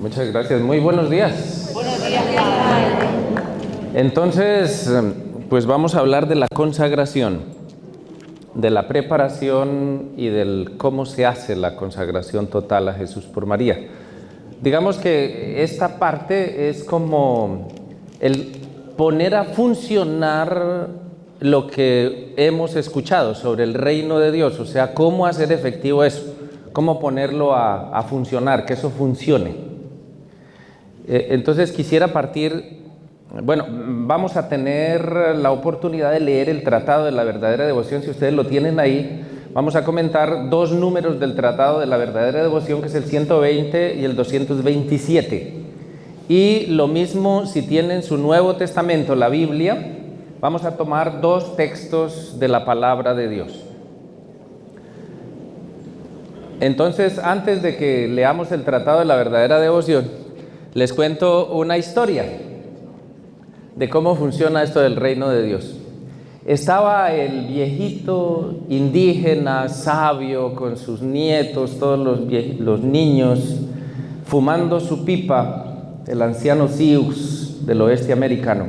Muchas gracias. Muy buenos días. Buenos días, Padre. Entonces, pues vamos a hablar de la consagración, de la preparación y del cómo se hace la consagración total a Jesús por María. Digamos que esta parte es como el poner a funcionar lo que hemos escuchado sobre el reino de Dios, o sea, cómo hacer efectivo eso, cómo ponerlo a funcionar, que eso funcione. Entonces quisiera partir, bueno, vamos a tener la oportunidad de leer el Tratado de la Verdadera Devoción, si ustedes lo tienen ahí. Vamos a comentar dos números del Tratado de la Verdadera Devoción, que es el 120 y el 227. Y lo mismo si tienen su Nuevo Testamento, la Biblia, vamos a tomar dos textos de la Palabra de Dios. Entonces, antes de que leamos el Tratado de la Verdadera Devoción, les cuento una historia de cómo funciona esto del reino de Dios. Estaba el viejito indígena, sabio, con sus nietos, todos los niños, fumando su pipa, el anciano Sioux del oeste americano.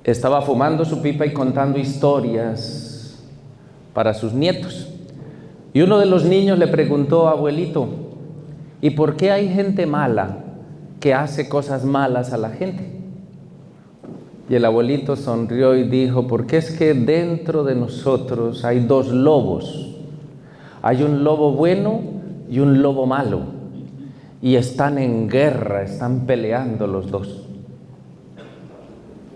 Estaba fumando su pipa y contando historias para sus nietos. Y uno de los niños le preguntó: abuelito, ¿y por qué hay gente mala que hace cosas malas a la gente? Y el abuelito sonrió y dijo: porque es que dentro de nosotros hay dos lobos. Hay un lobo bueno y un lobo malo. Y están en guerra, están peleando los dos.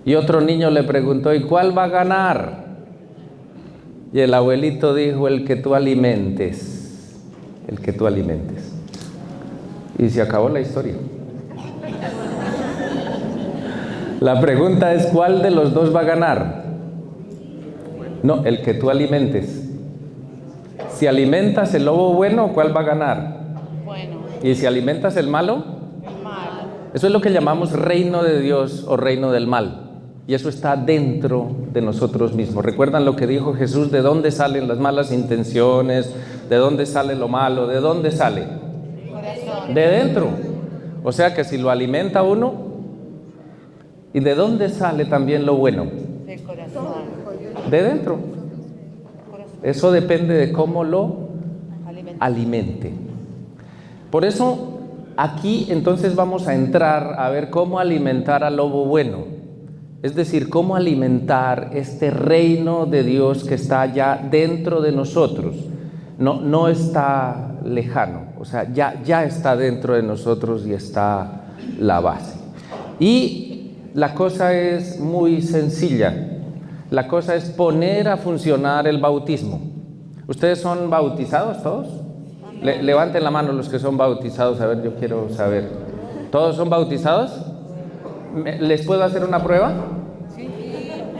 Y otro niño le preguntó: ¿y cuál va a ganar? Y el abuelito dijo: el que tú alimentes. El que tú alimentes. Y se acabó la historia. La pregunta es: ¿cuál de los dos va a ganar? No, el que tú alimentes. Si alimentas el lobo bueno, ¿cuál va a ganar? Bueno, Y si alimentas el malo, el malo. eso es lo que llamamos reino de Dios o reino del mal. Y eso está dentro de nosotros mismos. ¿Recuerdan lo que dijo Jesús? ¿De dónde salen las malas intenciones? ¿De dónde sale lo malo? ¿De dónde sale? Corazón. De dentro. O sea que si lo alimenta uno, ¿y de dónde sale también lo bueno? Del corazón. De dentro. Eso depende de cómo lo Alimentación. alimente. Por eso aquí entonces vamos a entrar a ver cómo alimentar al lobo bueno. Es decir, cómo alimentar este reino de Dios que está ya dentro de nosotros. No está lejano, o sea, ya está dentro de nosotros y está la base. Y la cosa es muy sencilla. La cosa es poner a funcionar el bautismo. ¿Ustedes son bautizados todos? Levanten la mano los que son bautizados, a ver, yo quiero saber. ¿Todos son bautizados? ¿Les puedo hacer una prueba? Sí.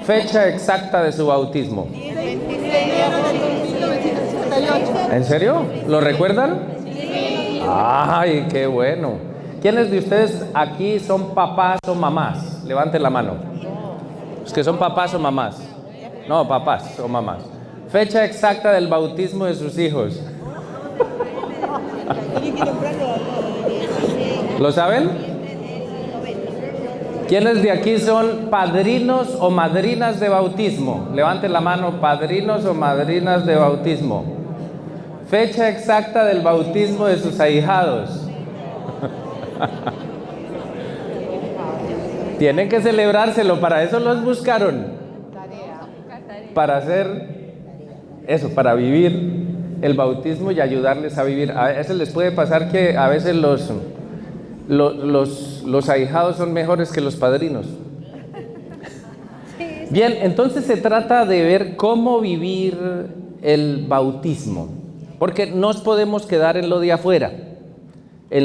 Fecha exacta de su bautismo. 26 de agosto de 1968. ¿En serio? ¿Lo recuerdan? Sí. ¡Ay, qué bueno! ¿Quiénes de ustedes aquí son papás o mamás? Levanten la mano. ¿Los que son papás o mamás? No, papás o mamás. Fecha exacta del bautismo de sus hijos. ¿Lo saben? ¿Quiénes de aquí son padrinos o madrinas de bautismo? Levanten la mano, padrinos o madrinas de bautismo. Fecha exacta del bautismo de sus ahijados. Tienen que celebrárselo, para eso los buscaron. Para hacer eso, para vivir el bautismo y ayudarles a vivir. A veces les puede pasar que a veces los ahijados son mejores que los padrinos. Bien, entonces se trata de ver cómo vivir el bautismo, porque no nos podemos quedar en lo de afuera, y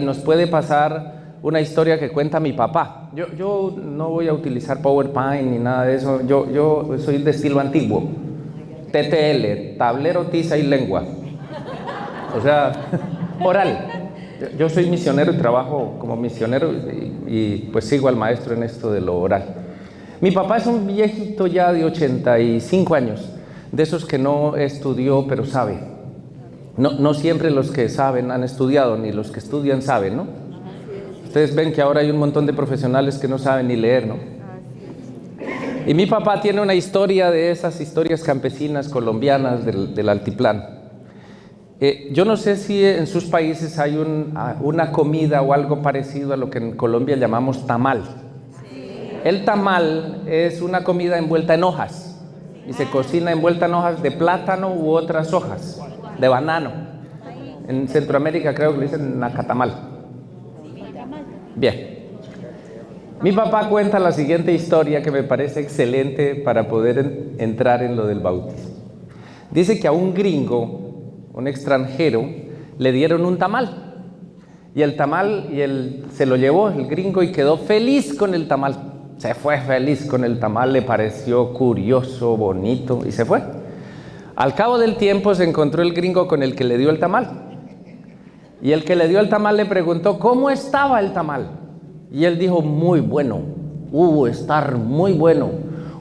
nos puede pasar una historia que cuenta mi papá. Yo no voy a utilizar PowerPoint ni nada de eso. Yo soy de estilo antiguo. TTL, tablero, tiza y lengua. O sea, oral. Yo soy misionero y trabajo como misionero y pues sigo al maestro en esto de lo oral. Mi papá es un viejito ya de 85 años, de esos que no estudió pero sabe. No siempre los que saben han estudiado, ni los que estudian saben, ¿no? Ustedes ven que ahora hay un montón de profesionales que no saben ni leer, ¿no? Y mi papá tiene una historia de esas historias campesinas colombianas del altiplano. Yo no sé si en sus países hay una comida o algo parecido a lo que en Colombia llamamos tamal. El tamal es una comida envuelta en hojas y se cocina envuelta en hojas de plátano u otras hojas, de banano. En Centroamérica creo que le dicen nacatamal. Bien. Mi papá cuenta la siguiente historia que me parece excelente para poder entrar en lo del bautismo. Dice que a un gringo, un extranjero, le dieron un tamal. Y el tamal, se lo llevó el gringo y quedó feliz con el tamal. Se fue feliz con el tamal, le pareció curioso, bonito y se fue. Al cabo del tiempo se encontró el gringo con el que le dio el tamal. Y el que le dio el tamal le preguntó, ¿cómo estaba el tamal? Y él dijo, muy bueno, estar muy bueno.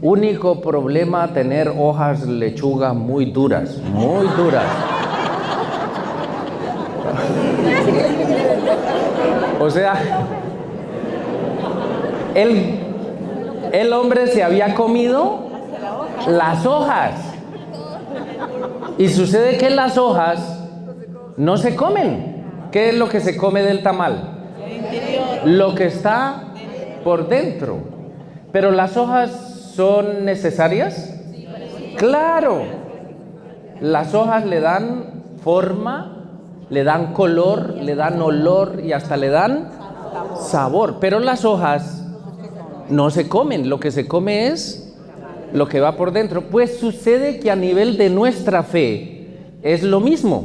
Único problema, tener hojas lechuga muy duras, muy duras. O sea, el hombre se había comido las hojas. Y sucede que las hojas no se comen. ¿Qué es lo que se come del tamal? Lo que está por dentro. Pero las hojas son necesarias. Claro. Las hojas le dan forma, le dan color, le dan olor y hasta le dan sabor. Pero las hojas no se comen. Lo que se come es lo que va por dentro. Pues sucede que a nivel de nuestra fe es lo mismo.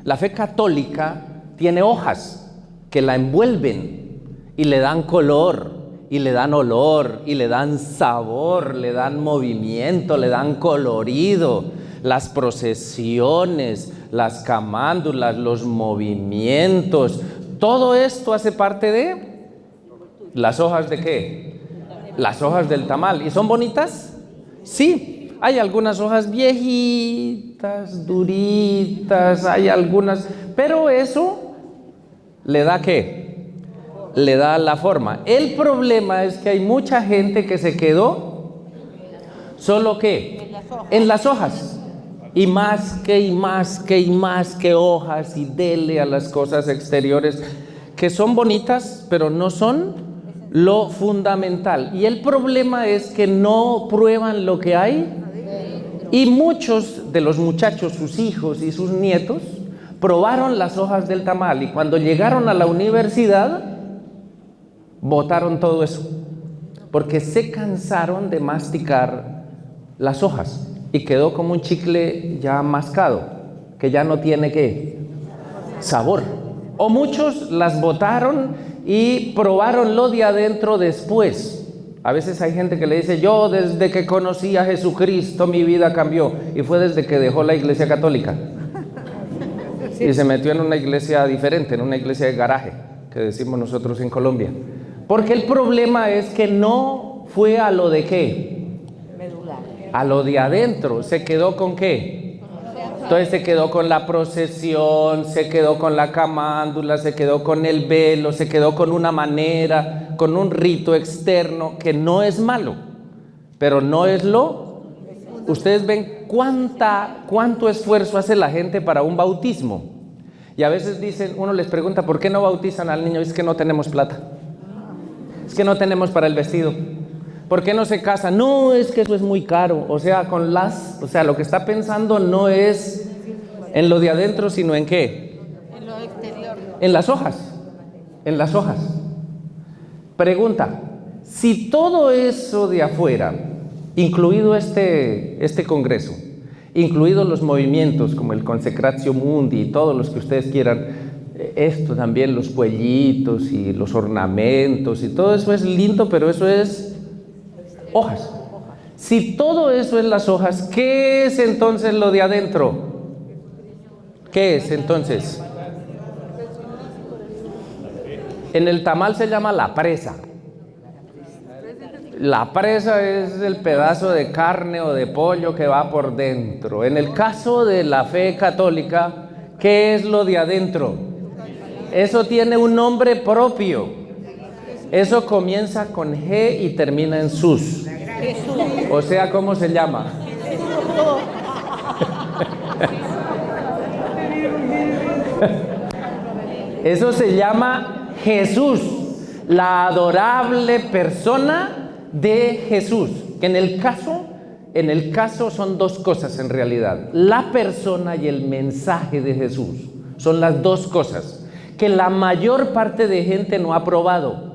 La fe católica tiene hojas que la envuelven y le dan color, y le dan olor, y le dan sabor, le dan movimiento, le dan colorido. Las procesiones, las camándulas, los movimientos, todo esto hace parte de las hojas ¿de qué? Las hojas del tamal. ¿Y son bonitas? Sí. Hay algunas hojas viejitas, duritas, hay algunas, pero eso le da ¿qué? Le da la forma. El problema es que hay mucha gente que se quedó solo ¿qué? En las hojas. Y más que hojas y dele a las cosas exteriores que son bonitas, pero no son lo fundamental. Y el problema es que no prueban lo que hay. Y muchos de los muchachos, sus hijos y sus nietos, probaron las hojas del tamal y cuando llegaron a la universidad, botaron todo eso, porque se cansaron de masticar las hojas y quedó como un chicle ya mascado, que ya no tiene ¿qué? Sabor. O muchos las botaron y probaron lo de adentro después. A veces hay gente que le dice, yo desde que conocí a Jesucristo mi vida cambió, y fue desde que dejó la iglesia católica y se metió en una iglesia diferente, en una iglesia de garaje, que decimos nosotros en Colombia. Porque el problema es que no fue a lo de ¿qué? Medular. A lo de adentro. ¿Se quedó con qué? Entonces se quedó con la procesión, se quedó con la camándula, se quedó con el velo, se quedó con una manera, con un rito externo que no es malo, pero no es lo... Ustedes ven cuánto esfuerzo hace la gente para un bautismo. Y a veces dicen, uno les pregunta, ¿por qué no bautizan al niño? Es que no tenemos plata. Es que no tenemos para el vestido. ¿Por qué no se casan? No, es que eso es muy caro. O sea, lo que está pensando no es en lo de adentro, sino en ¿qué? En lo exterior. En las hojas. En las hojas. Pregunta, si todo eso de afuera, incluido este congreso, incluidos los movimientos como el Consecratio Mundi y todos los que ustedes quieran, esto también, los cuellitos y los ornamentos y todo eso es lindo, pero eso es hojas. Si todo eso es las hojas, ¿qué es entonces lo de adentro? ¿Qué es entonces? En el tamal se llama la presa. La presa es el pedazo de carne o de pollo que va por dentro. En el caso de la fe católica, ¿Qué es lo de adentro? Eso tiene un nombre propio. Eso comienza con G y termina en sus. O sea, ¿cómo se llama? Eso se llama Jesús, la adorable persona de Jesús. Que en el caso son dos cosas en realidad. La persona y el mensaje de Jesús son las dos cosas que la mayor parte de gente no ha probado.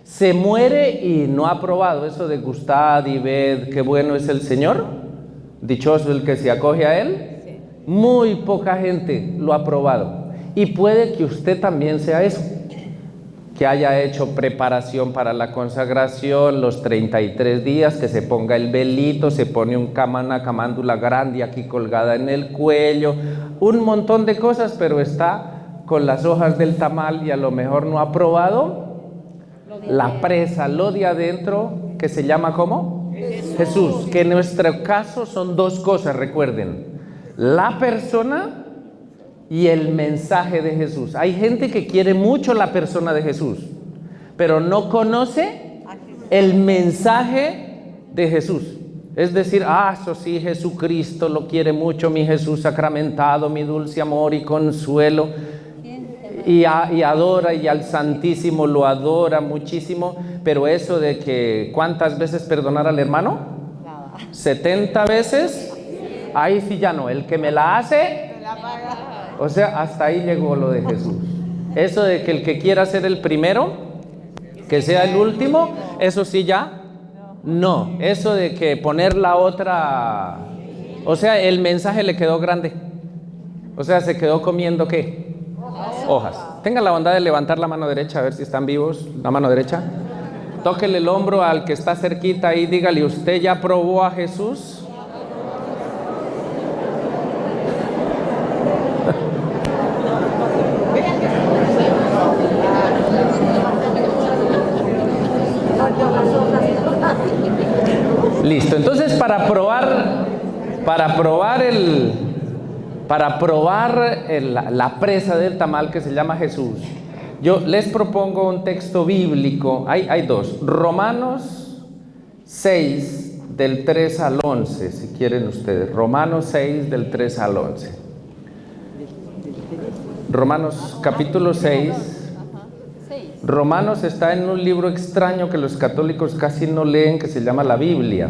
Se muere y no ha probado eso de gustad y ved qué bueno es el Señor. Dichoso el que se acoge a Él. Muy poca gente lo ha probado. Y puede que usted también sea eso, que haya hecho preparación para la consagración, los 33 días, que se ponga el velito, se pone una camándula grande aquí colgada en el cuello, un montón de cosas, pero está con las hojas del tamal y a lo mejor no ha probado la presa, lo de adentro, que se llama ¿cómo? Jesús. Que en nuestro caso son dos cosas, recuerden, la persona y el mensaje de Jesús. Hay gente que quiere mucho la persona de Jesús, pero no conoce el mensaje de Jesús. Es decir, eso sí, Jesucristo lo quiere mucho, mi Jesús sacramentado, mi dulce amor y consuelo. Y adora, y al Santísimo lo adora muchísimo, pero eso de que ¿cuántas veces perdonar al hermano? 70 veces. Ahí sí ya no, el que me la hace, o sea, hasta ahí llegó lo de Jesús. Eso de que el que quiera ser el primero, que sea el último, eso sí ya no. Eso de que poner la otra, o sea, el mensaje le quedó grande, o sea, se quedó comiendo ¿qué? Hojas. Tengan la bondad de levantar la mano derecha, a ver si están vivos. La mano derecha. Tóquele el hombro al que está cerquita y dígale, ¿usted ya probó a Jesús? Listo. Entonces, para probar la presa del tamal que se llama Jesús, yo les propongo un texto bíblico. Hay dos. Romanos 6, del 3 al 11, si quieren ustedes. Romanos 6, del 3 al 11. Romanos capítulo 6. Romanos está en un libro extraño que los católicos casi no leen, que se llama la Biblia.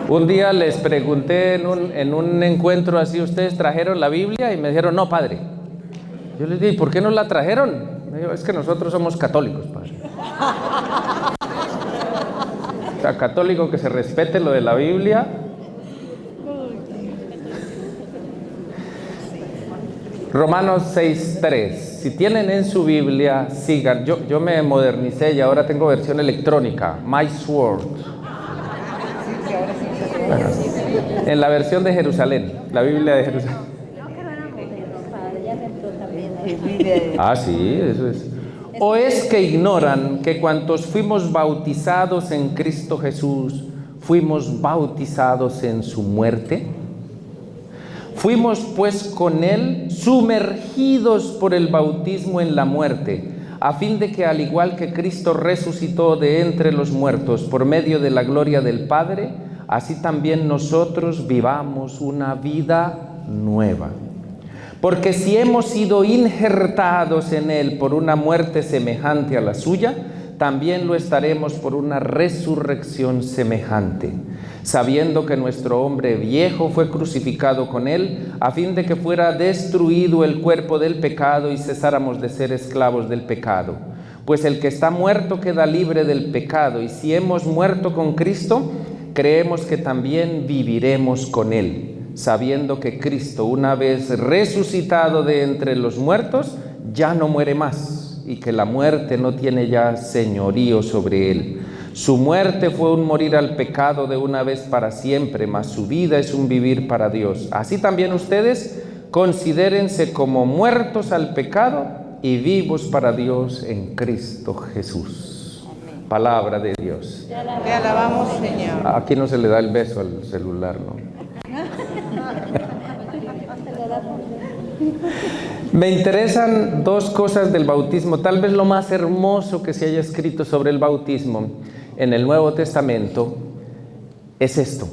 Un día les pregunté en un encuentro así, ¿ustedes trajeron la Biblia? Y me dijeron, no, padre. Yo les dije, ¿por qué no la trajeron? Me dijo, es que nosotros somos católicos, padre. O sea, católico que se respete lo de la Biblia. Romanos 6:3. Si tienen en su Biblia, sigan. Yo me modernicé y ahora tengo versión electrónica, My Sword. Bueno, en la versión de Jerusalén, la Biblia de Jerusalén. Sí, eso es. ¿O es que ignoran que cuantos fuimos bautizados en Cristo Jesús, fuimos bautizados en su muerte? Fuimos pues con Él sumergidos por el bautismo en la muerte, a fin de que al igual que Cristo resucitó de entre los muertos por medio de la gloria del Padre, así también nosotros vivamos una vida nueva. Porque si hemos sido injertados en Él por una muerte semejante a la suya, también lo estaremos por una resurrección semejante, sabiendo que nuestro hombre viejo fue crucificado con Él, a fin de que fuera destruido el cuerpo del pecado y cesáramos de ser esclavos del pecado. Pues el que está muerto queda libre del pecado, y si hemos muerto con Cristo, creemos que también viviremos con Él, sabiendo que Cristo, una vez resucitado de entre los muertos, ya no muere más, y que la muerte no tiene ya señorío sobre Él. Su muerte fue un morir al pecado de una vez para siempre, mas su vida es un vivir para Dios. Así también ustedes considérense como muertos al pecado y vivos para Dios en Cristo Jesús. Amén. Palabra de Dios. Te alabamos, Señor. Aquí no se le da el beso al celular, ¿no? Me interesan dos cosas del bautismo. Tal vez lo más hermoso que se haya escrito sobre el bautismo en el Nuevo Testamento es esto.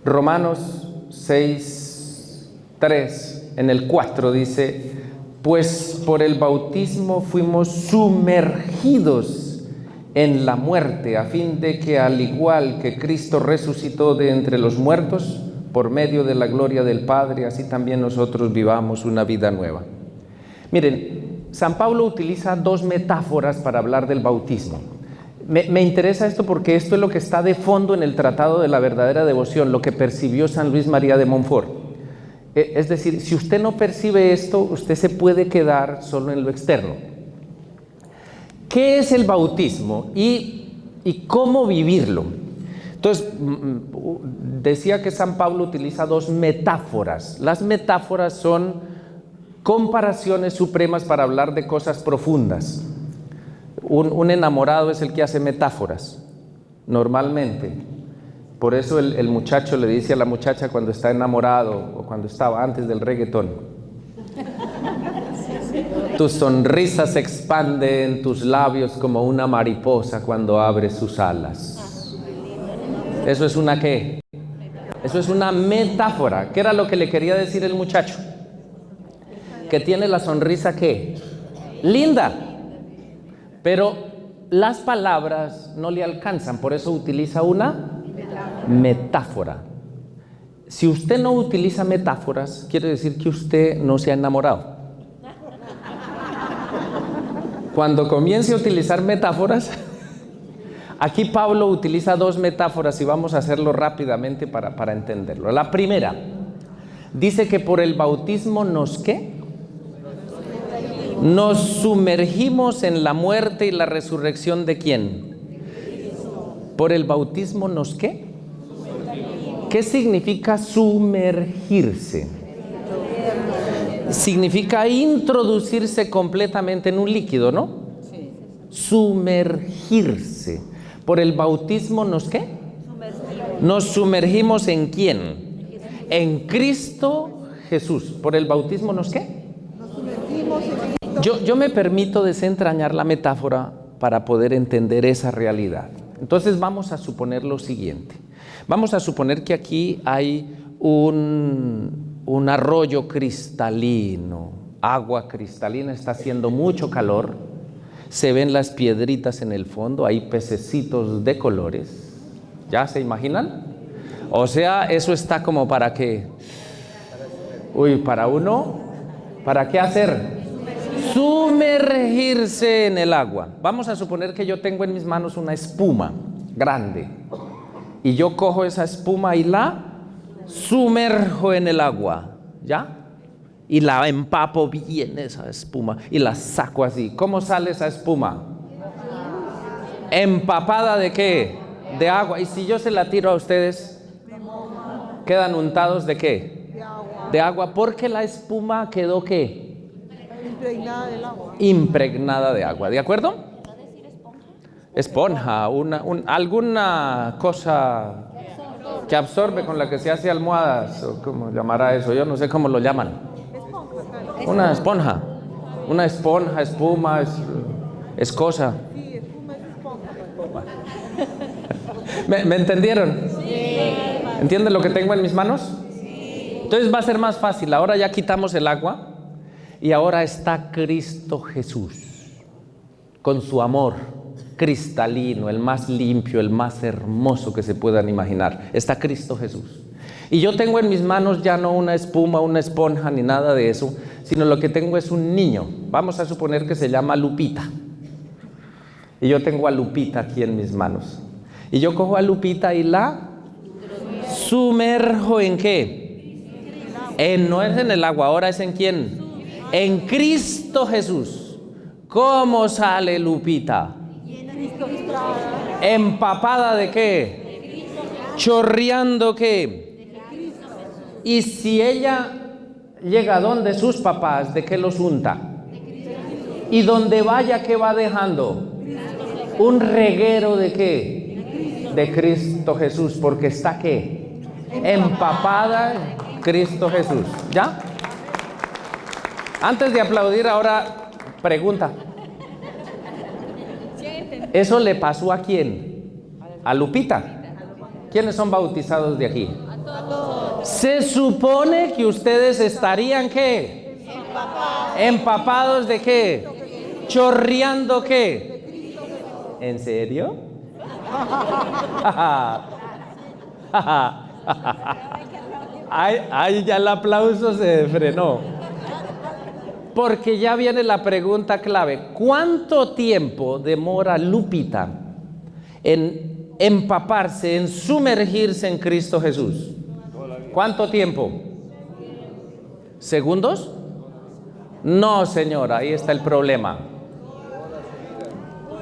Romanos 6:3, en el 4 dice: pues por el bautismo fuimos sumergidos en la muerte, a fin de que al igual que Cristo resucitó de entre los muertos, por medio de la gloria del Padre, así también nosotros vivamos una vida nueva. Miren, San Pablo utiliza dos metáforas para hablar del bautismo. Me interesa esto porque esto es lo que está de fondo en el Tratado de la Verdadera Devoción, lo que percibió San Luis María de Montfort. Es decir, si usted no percibe esto, usted se puede quedar solo en lo externo. ¿Qué es el bautismo y cómo vivirlo? Entonces, decía que San Pablo utiliza dos metáforas. Las metáforas son comparaciones supremas para hablar de cosas profundas. Un enamorado es el que hace metáforas, normalmente. Por eso el muchacho le dice a la muchacha cuando está enamorado o cuando estaba antes del reggaetón: tu sonrisa se expande en tus labios como una mariposa cuando abre sus alas. ¿Eso es una qué? Eso es una metáfora. ¿Qué era lo que le quería decir el muchacho? Que tiene la sonrisa ¿qué? Linda. Pero las palabras no le alcanzan, por eso utiliza una metáfora. Si usted no utiliza metáforas, quiere decir que usted no se ha enamorado. Cuando comience a utilizar metáforas, aquí Pablo utiliza dos metáforas y vamos a hacerlo rápidamente para entenderlo. La primera, dice que por el bautismo nos ¿qué? Nos sumergimos en la muerte y la resurrección ¿de quién? Por el bautismo nos ¿qué? ¿Qué significa sumergirse? Significa introducirse completamente en un líquido, ¿no? Sumergirse. Por el bautismo ¿nos qué? Nos sumergimos ¿en quién? En Cristo Jesús. Por el bautismo ¿nos qué? Nos sumergimos en Cristo. Yo me permito desentrañar la metáfora para poder entender esa realidad. Entonces vamos a suponer lo siguiente. Vamos a suponer que aquí hay un arroyo cristalino, agua cristalina, está haciendo mucho calor, se ven las piedritas en el fondo, hay pececitos de colores. ¿Ya se imaginan? O sea, eso está como para qué. Para uno, ¿para qué hacer? Sumergirse en el agua. Vamos a suponer que yo tengo en mis manos una espuma grande y yo cojo esa espuma y la sumerjo en el agua, ¿ya? Y la empapo bien esa espuma y la saco así. ¿Cómo sale esa espuma? ¿Empapada de qué? De agua. Y si yo se la tiro a ustedes, quedan untados ¿de qué? De agua, porque la espuma quedó ¿qué? Impregnada del agua. Impregnada de agua, ¿de acuerdo? Esponja, alguna cosa que absorbe, con la que se hace almohadas, o cómo llamará eso, yo no sé cómo lo llaman. Una esponja, espuma, es cosa. Sí, espuma es esponja. ¿Me entendieron? Sí. ¿Entienden lo que tengo en mis manos? Sí. Entonces va a ser más fácil. Ahora ya quitamos el agua y ahora está Cristo Jesús con su amor cristalino, el más limpio, el más hermoso que se puedan imaginar. Está Cristo Jesús. Y yo tengo en mis manos ya no una espuma, una esponja, ni nada de eso, sino lo que tengo es un niño. Vamos a suponer que se llama Lupita. Y yo tengo a Lupita aquí en mis manos. Y yo cojo a Lupita y la sumerjo ¿en qué? No es en el agua, ahora es ¿en quién? En Cristo Jesús. ¿Cómo sale Lupita? ¿Empapada de qué? ¿Chorreando qué? Y si ella llega donde sus papás, ¿de qué los unta? Y donde vaya, ¿qué va dejando? Un reguero ¿de qué? De Cristo Jesús, porque está ¿qué? Empapada en Cristo Jesús. ¿Ya? Antes de aplaudir, ahora pregunta. ¿Eso le pasó a quién? A Lupita. ¿Quiénes son bautizados de aquí? Se supone que ustedes estarían, ¿qué? ¿Empapados de qué? ¿Chorreando qué? ¿En serio? Ay, ya el aplauso se frenó. Porque ya viene la pregunta clave. ¿Cuánto tiempo demora Lupita en empaparse, en sumergirse en Cristo Jesús? ¿Cuánto tiempo? ¿Segundos? No, señora, ahí está el problema.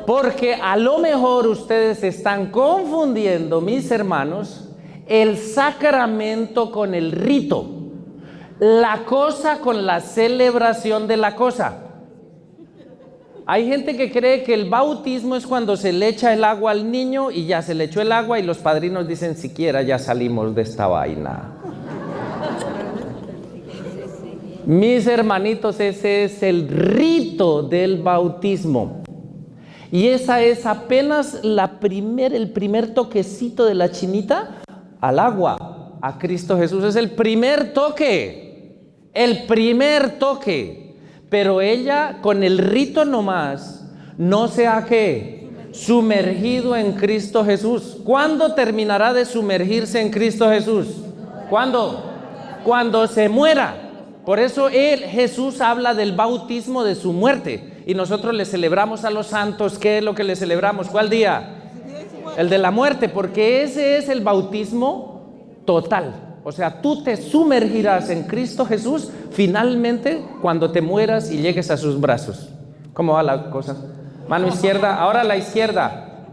Porque a lo mejor ustedes están confundiendo, mis hermanos, el sacramento con el rito, la cosa con la celebración de la cosa. Hay gente que cree que el bautismo es cuando se le echa el agua al niño y ya se le echó el agua y los padrinos dicen, siquiera ya salimos de esta vaina. Mis hermanitos, ese es el rito del bautismo. Y esa es apenas el primer toquecito de la chinita al agua, a Cristo Jesús. Es el primer toque, pero ella con el rito nomás no se ha sumergido en Cristo Jesús. ¿Cuándo terminará de sumergirse en Cristo Jesús? ¿Cuándo? Cuando se muera. Por eso Jesús habla del bautismo de su muerte y nosotros le celebramos a los santos. ¿Qué es lo que le celebramos? ¿Cuál día? El de la muerte, porque ese es el bautismo total. O sea, tú te sumergirás en Cristo Jesús finalmente cuando te mueras y llegues a sus brazos. ¿Cómo va la cosa? Mano izquierda, ahora la izquierda.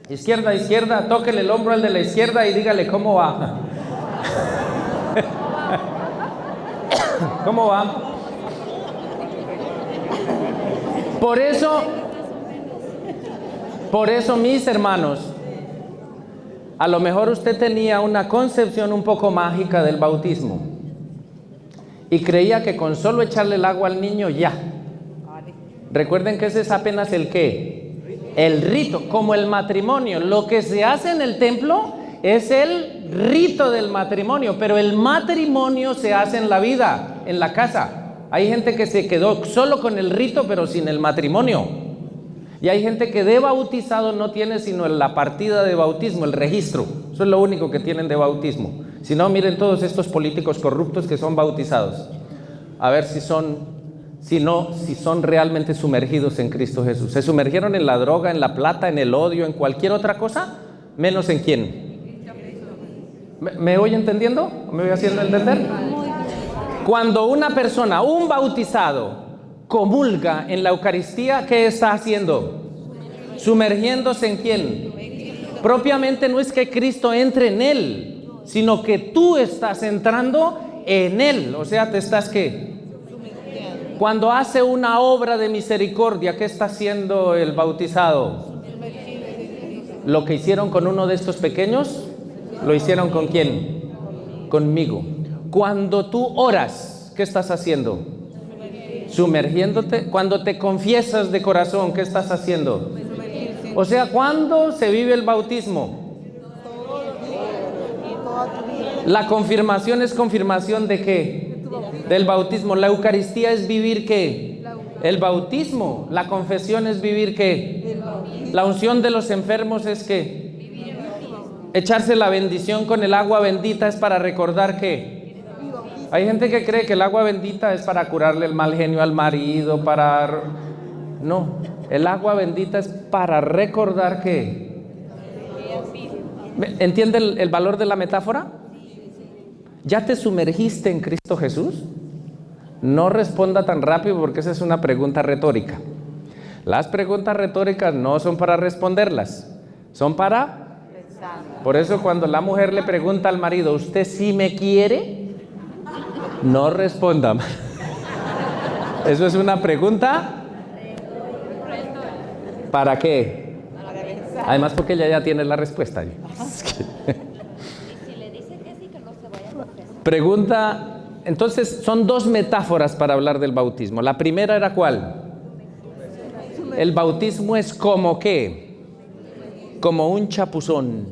Izquierda, tóquele el hombro al de la izquierda y dígale cómo va. ¿Cómo va? Por eso, mis hermanos, a lo mejor usted tenía una concepción un poco mágica del bautismo y creía que con solo echarle el agua al niño ya. Recuerden que ese es apenas el ¿qué? El rito, como el matrimonio. Lo que se hace en el templo es el rito del matrimonio, pero el matrimonio se hace en la vida, en la casa. Hay gente que se quedó solo con el rito, pero sin el matrimonio. Y hay gente que de bautizado no tiene sino la partida de bautismo, el registro. Eso es lo único que tienen de bautismo. Si no, miren todos estos políticos corruptos que son bautizados. A ver si son realmente sumergidos en Cristo Jesús. ¿Se sumergieron en la droga, en la plata, en el odio, en cualquier otra cosa? Menos en quién. ¿Me voy entendiendo? ¿Me voy haciendo entender? Cuando una persona, un bautizado, comulga en la Eucaristía, ¿qué está haciendo? Sumergiéndose en quién. Propiamente no es que Cristo entre en él, sino que tú estás entrando en él. O sea, te estás ¿qué? Cuando hace una obra de misericordia, ¿qué está haciendo el bautizado? Lo que hicieron con uno de estos pequeños, lo hicieron ¿con quién? Conmigo. Cuando tú oras, ¿qué estás haciendo? Sumergiéndote. Cuando te confiesas de corazón, ¿qué estás haciendo? O sea, ¿cuándo se vive el bautismo? La confirmación es confirmación ¿de qué? Del bautismo. La Eucaristía es vivir ¿qué? El bautismo. La confesión es vivir ¿qué? La unción de los enfermos es ¿qué? Echarse la bendición con el agua bendita es para recordar ¿qué? Hay gente que cree que el agua bendita es para curarle el mal genio al marido, No, el agua bendita es para recordar ¿qué? ¿Entiende el valor de la metáfora? ¿Ya te sumergiste en Cristo Jesús? No responda tan rápido porque esa es una pregunta retórica. Las preguntas retóricas no son para responderlas, son para... Por eso cuando la mujer le pregunta al marido, ¿usted sí me quiere? No responda. Eso es una pregunta. ¿Para qué? Además porque ella ya tiene la respuesta. Pregunta Entonces son dos metáforas para hablar del bautismo. La primera era ¿cuál? El bautismo es como ¿qué? Como un chapuzón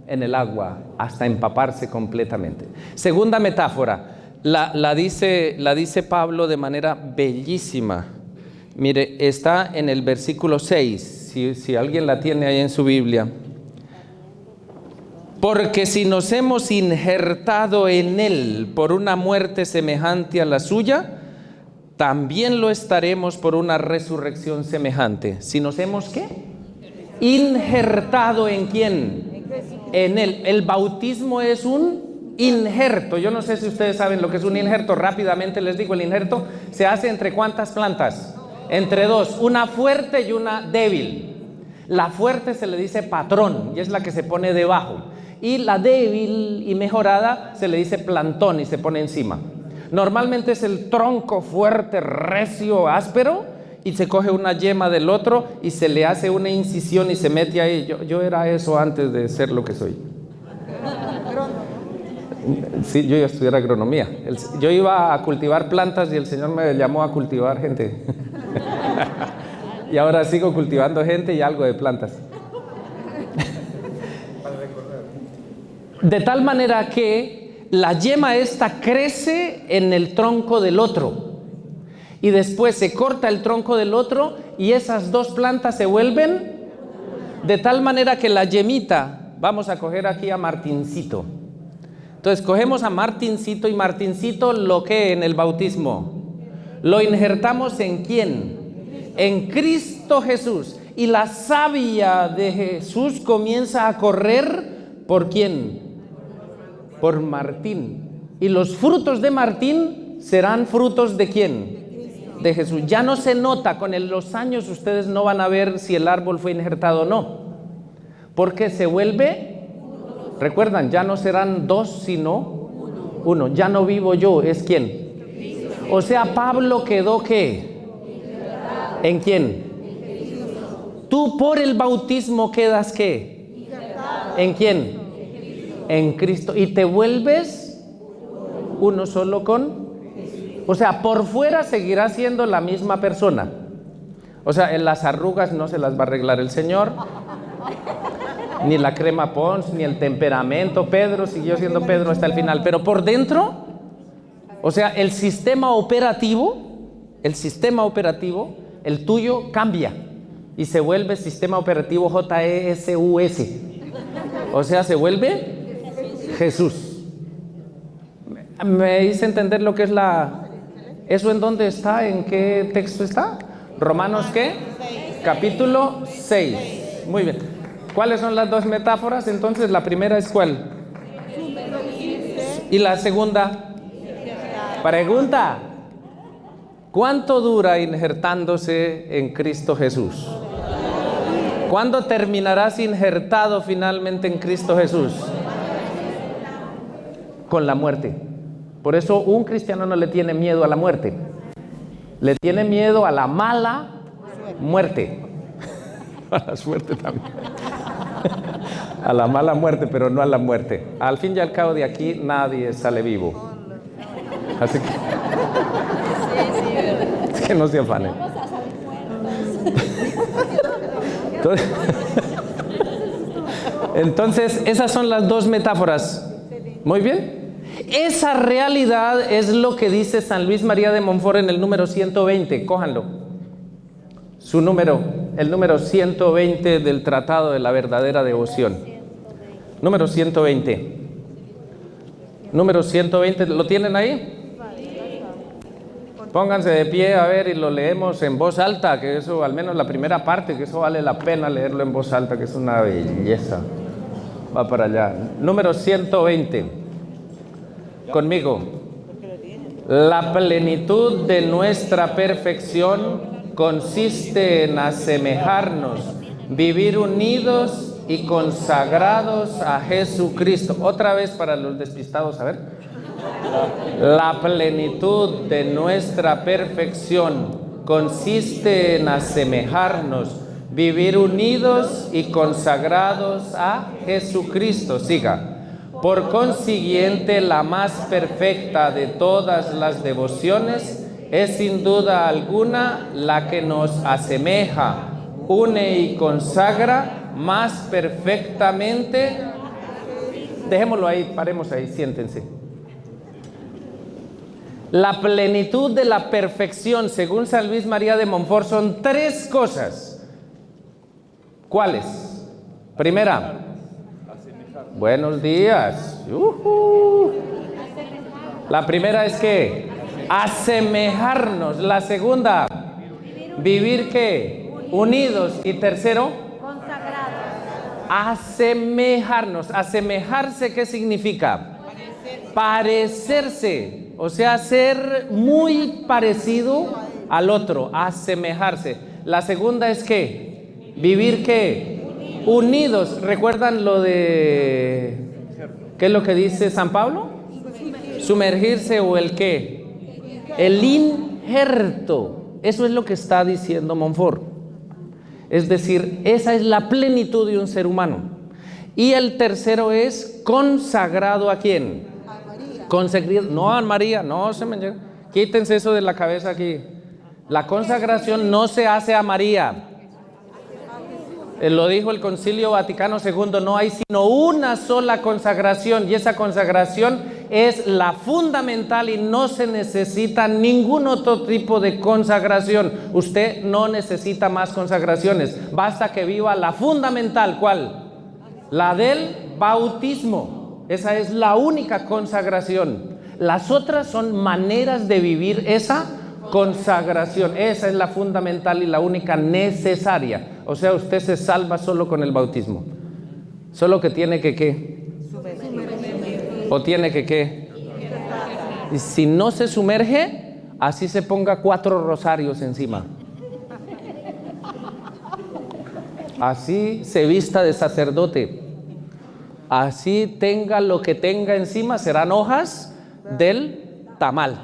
en el agua hasta empaparse completamente. Segunda metáfora, la dice Pablo de manera bellísima. Mire, está en el versículo 6, si alguien la tiene ahí en su Biblia. Porque si nos hemos injertado en él por una muerte semejante a la suya, también lo estaremos por una resurrección semejante. Si nos hemos ¿qué? Injertado ¿en quién? En él. El bautismo es un injerto. Yo no sé si ustedes saben lo que es un injerto. Rápidamente les digo, el injerto se hace entre ¿cuántas plantas? Entre dos, una fuerte y una débil. La fuerte se le dice patrón y es la que se pone debajo. Y la débil y mejorada se le dice plantón y se pone encima. Normalmente es el tronco fuerte, recio, áspero, y se coge una yema del otro y se le hace una incisión y se mete ahí. Yo era eso antes de ser lo que soy. Sí, yo iba a estudiar agronomía. Yo iba a cultivar plantas y el Señor me llamó a cultivar gente. Y ahora sigo cultivando gente y algo de plantas. De tal manera que la yema esta crece en el tronco del otro y después se corta el tronco del otro y esas dos plantas se vuelven de tal manera que la yemita, vamos a coger aquí a Martincito. Entonces cogemos a Martincito y Martincito lo que en el bautismo lo injertamos ¿en quién? En Cristo Jesús, y la savia de Jesús comienza a correr ¿por quién? Por Martín. Y los frutos de Martín serán frutos ¿de quién? De Jesús. Ya no se nota, con los años ustedes no van a ver si el árbol fue injertado o no, porque se vuelve, recuerdan, ya no serán dos sino uno. Ya no vivo yo, es ¿quién? O sea, Pablo quedó ¿qué? ¿En quién? Tú por el bautismo quedas ¿qué? ¿En quién? En Cristo, y te vuelves uno solo con, o sea, por fuera seguirás siendo la misma persona. O sea, en las arrugas no se las va a arreglar el Señor, ni la crema Pons, ni el temperamento. Pedro siguió siendo Pedro hasta el final, pero por dentro, o sea, el sistema operativo, el tuyo cambia y se vuelve sistema operativo JESUS. O sea, se vuelve Jesús. ¿Me hice entender lo que es eso en dónde está? ¿En qué texto está? Romanos ¿qué? Capítulo 6. Muy bien. ¿Cuáles son las dos metáforas? Entonces, la primera es ¿cuál? Y la segunda. Pregunta. ¿Cuánto dura injertándose en Cristo Jesús? ¿Cuándo terminarás injertado finalmente en Cristo Jesús? Con la muerte. Por eso un cristiano no le tiene miedo a la muerte, le tiene miedo a la mala muerte. A la suerte también. A la mala muerte, pero no a la muerte. Al fin y al cabo de aquí nadie sale vivo. Así que es que no se afanen. Entonces, esas son las dos metáforas. Muy bien. Esa realidad es lo que dice San Luis María de Montfort en el número 120. Cójanlo. El número 120 del Tratado de la Verdadera Devoción. Número 120. Número 120. ¿Lo tienen ahí? Pónganse de pie a ver y lo leemos en voz alta, que eso, al menos la primera parte, que eso vale la pena leerlo en voz alta, que es una belleza. Va para allá. Número 120. Conmigo. La plenitud de nuestra perfección consiste en asemejarnos, vivir unidos y consagrados a Jesucristo. Otra vez para los despistados, a ver. La plenitud de nuestra perfección consiste en asemejarnos, vivir unidos y consagrados a Jesucristo. Siga. Por consiguiente, la más perfecta de todas las devociones es sin duda alguna la que nos asemeja, une y consagra más perfectamente. Dejémoslo ahí, paremos ahí, siéntense. La plenitud de la perfección, según San Luis María de Montfort, son tres cosas. ¿Cuáles? Primera, buenos días. La primera es que asemejarnos. La segunda, vivir ¿qué? Unidos. Y tercero, asemejarnos. Asemejarse, ¿qué significa? Parecerse, o sea, ser muy parecido al otro, asemejarse. La segunda es ¿qué? Vivir ¿qué? Unidos. ¿Recuerdan lo de qué es lo que dice San Pablo? Sumergirse o el ¿qué? El injerto. Eso es lo que está diciendo Montfort. Es decir, esa es la plenitud de un ser humano. Y el tercero es consagrado ¿a quién? Consagrado, no a María, no se me llega. Quítense eso de la cabeza aquí. La consagración no se hace a María. Lo dijo el Concilio Vaticano II, no hay sino una sola consagración, y esa consagración es la fundamental y no se necesita ningún otro tipo de consagración. Usted no necesita más consagraciones, basta que viva la fundamental. ¿Cuál? La del bautismo. Esa es la única consagración. Las otras son maneras de vivir esa consagración. Esa es la fundamental y la única necesaria. O sea, usted se salva solo con el bautismo. Solo que tiene que ¿qué? O tiene que ¿qué? Y si no se sumerge, así se ponga 4 rosarios encima. Así se vista de sacerdote. Así tenga lo que tenga encima, serán hojas del tamal,